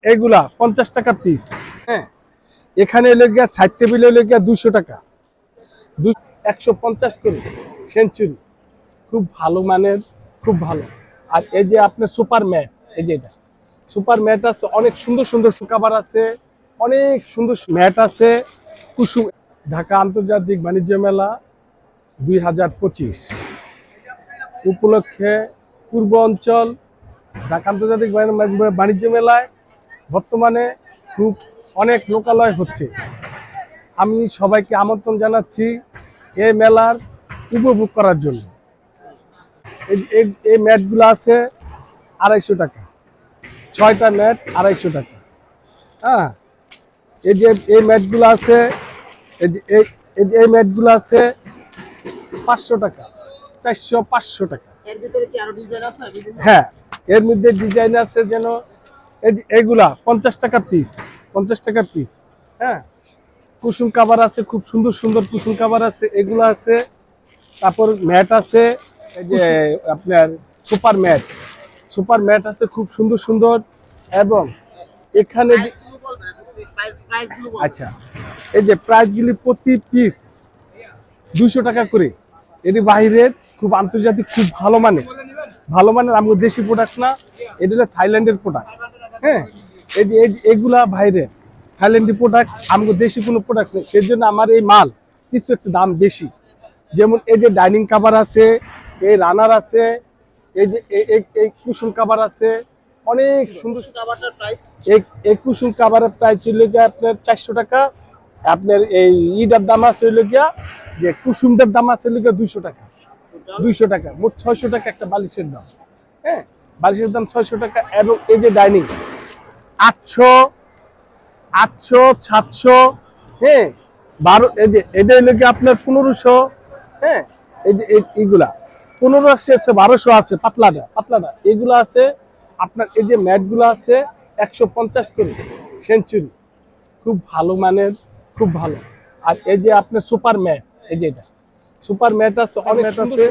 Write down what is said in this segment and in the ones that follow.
এগুলা 50 টাকা পিস। হ্যাঁ, এখানে লেগে 60 টেবিলে লেগে 200 টাকা, 150 করে সেঞ্চুরি, খুব ভালো মানের, খুব ভালো। আর এই যে আপনার সুপার ম্যাট, এই যে এটা সুপার ম্যাট আছে, অনেক সুন্দর সুন্দর কাভার আছে, অনেক সুন্দর ম্যাট আছে। কুসুম, ঢাকা আন্তর্জাতিক বাণিজ্য মেলা 2025 উপলক্ষে পূর্ব অঞ্চল ঢাকা আন্তর্জাতিক বাণিজ্য মেলায় বর্তমানে খুব অনেক লোকালয় হচ্ছে। আমি সবাইকে আমন্ত্রণ জানাচ্ছি এই মেলার উপভোগ করার জন্য। এই ম্যাটগুলো আছে 250 টাকা, 6টা ম্যাট 250 টাকা। হ্যাঁ, এই যে এই ম্যাটগুলো আছে, এই ম্যাটগুলো আছে 500 টাকা, 400, 500 টাকা। হ্যাঁ, এর মধ্যে ডিজাইন আছে, যেন এগুলা 50 টাকা পিস, 50 টাকা পিস। হ্যাঁ, কুসুম কাভার আছে, খুব সুন্দর সুন্দর কুসুম কাভার আছে, এগুলো আছে। তারপর ম্যাট আছে, এই যে আপনার সুপার ম্যাট আছে, খুব সুন্দর সুন্দর। এবং এখানে আচ্ছা, এই যে প্রাইসগুলি প্রতি পিস 200 টাকা করে। এটি বাহিরের, খুব আন্তর্জাতিক, খুব ভালো মানের আমাদের দেশি প্রোডাক্ট না, এটা হলো থাইল্যান্ডের প্রোডাক্ট। হ্যাঁ, এই যে এগুলা বাইরের থাইল্যান্ডের প্রোডাক্ট, আমাদের দেশি কোনো প্রোডাক্ট নেই, সেই জন্য আমার এই মাল কিছু একটু দাম বেশি। যেমন এই যে ডাইনিং কাভার আছে, এই রানার আছে, এই যে এই কুসুম কাভার আছে, অনেক সুন্দর। এই কুসুম কাভারের প্রাইস হইল গিয়া আপনার 400 টাকা। আপনার এই ইটার দাম আছে হইল গিয়া, যে কুসুমটার দাম আছে হইল গিয়া 200 টাকা, 200 টাকা, মোট 600 টাকা একটা বালিশের দাম। হ্যাঁ, বালিশের দাম 600 টাকা। এবং এই যে ডাইনিং 800, 700, হ্যাঁ 12, এই যে এটা হইল গিয়া আপনার 1500। হ্যাঁ, এই যে এইগুলা 1500 আছে, 1200 আছে, পাতলাটা এগুলো আছে আপনার। এই যে ম্যাটগুলো আছে 150 করে সেঞ্চুরি, খুব ভালো মানের, খুব ভালো। আর এই যে আপনার সুপার ম্যাট, এই যে এটা সুপার ম্যাট আছে, অনেক আছে,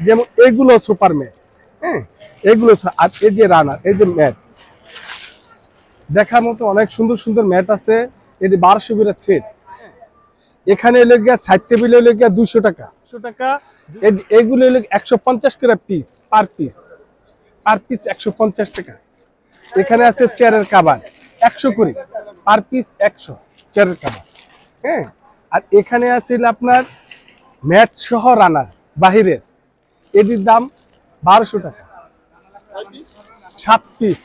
যেমন এগুলো সুপার ম্যাট। হ্যাঁ, এগুলো। আর এই যে রানার, এই যে ম্যাট দেখার মতো অনেক সুন্দর সুন্দর ম্যাট আছে। এটি 1200 করে সেট। এখানে লেগে 60 টেবিলে লেগে 200 টাকা, 200 টাকা। এগুলো 150 করে পিস, পার পিস 150 টাকা। এখানে আছে চেয়ারের কাভার 100 করে, পার পিস 100 চেয়ারের কাভার। হ্যাঁ, আর এখানে আছে আপনার ম্যাট সহ রানার বাহিরের, এটির দাম 1200 টাকা, 7 পিস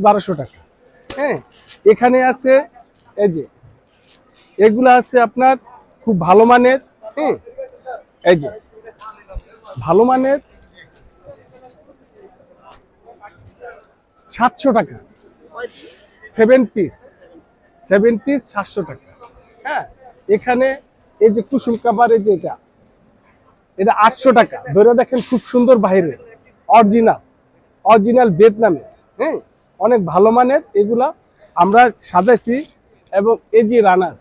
1200 টাকা। হ্যাঁ, এখানে আছে এই যে এগুলা আছে আপনার খুব ভালো মানের। হ্যাঁ, এই যে ভালো মানের 700 টাকা, 7 পিস 700 টাকা। হ্যাঁ, এখানে এই যে কুসুম কাভার, এই যে এটা 800 টাকা। ধরে দেখেন, খুব সুন্দর বাইরে, অরিজিনাল ভিয়েতনামে। হ্যাঁ, অনেক ভালো মানের, এগুলা আমরা সাজাইছি। এবং এই যে রানার,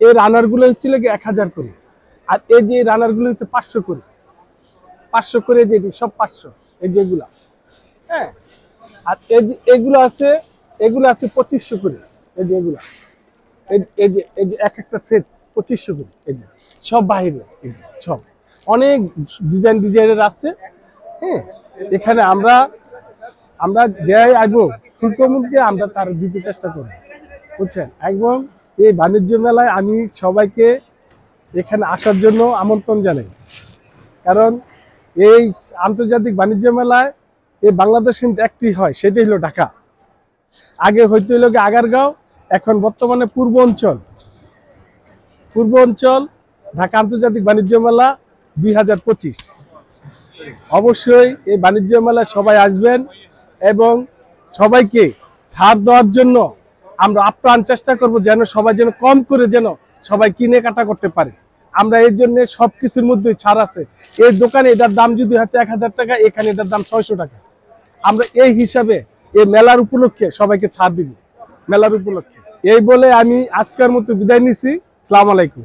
এই রানার গুলো হচ্ছিল 1000 করে। আর এই যে রানার গুলো হচ্ছে 500 করে, 500 করে, যে সব 500। এই যেগুলা, হ্যাঁ। আর এই যে এগুলো আছে 2500 করে। এই যে এগুলা, এই যে এক একটা সেট 2500 করে। এই যে সব বাইরে, সব অনেক ডিজাইনের আছে। হ্যাঁ, এখানে আমরা যাই আসবো শুল্কমুখে, আমরা তার দিতে চেষ্টা করব, বুঝছেন। একদম এই বাণিজ্য মেলায় আমি সবাইকে এখানে আসার জন্য আমন্ত্রণ জানাই। কারণ এই আন্তর্জাতিক বাণিজ্য মেলায় এই বাংলাদেশে একটি হয়, সেটি হলো ঢাকা। আগে হইতে হইল আগারগাঁও, এখন বর্তমানে পূর্ব অঞ্চল ঢাকা আন্তর্জাতিক বাণিজ্য মেলা 2025। অবশ্যই এই বাণিজ্য মেলায় সবাই আসবেন, এবং সবাইকে ছাড় দেওয়ার জন্য আমরা আপ্রাণ চেষ্টা করব, যেন সবাই যেন কম করে যেন সবাই কিনে কাটা করতে পারে। আমরা এর জন্য সবকিছুর মধ্যে ছাড় আছে। এই দোকানে এটার দাম যদি হয়তো 1000 টাকা, এখানে এটার দাম 600 টাকা। আমরা এই হিসাবে এই মেলার উপলক্ষে সবাইকে ছাড় দিব, মেলার উপলক্ষে। এই বলে আমি আজকের মতো বিদায় নিচ্ছি। আসসালামু আলাইকুম।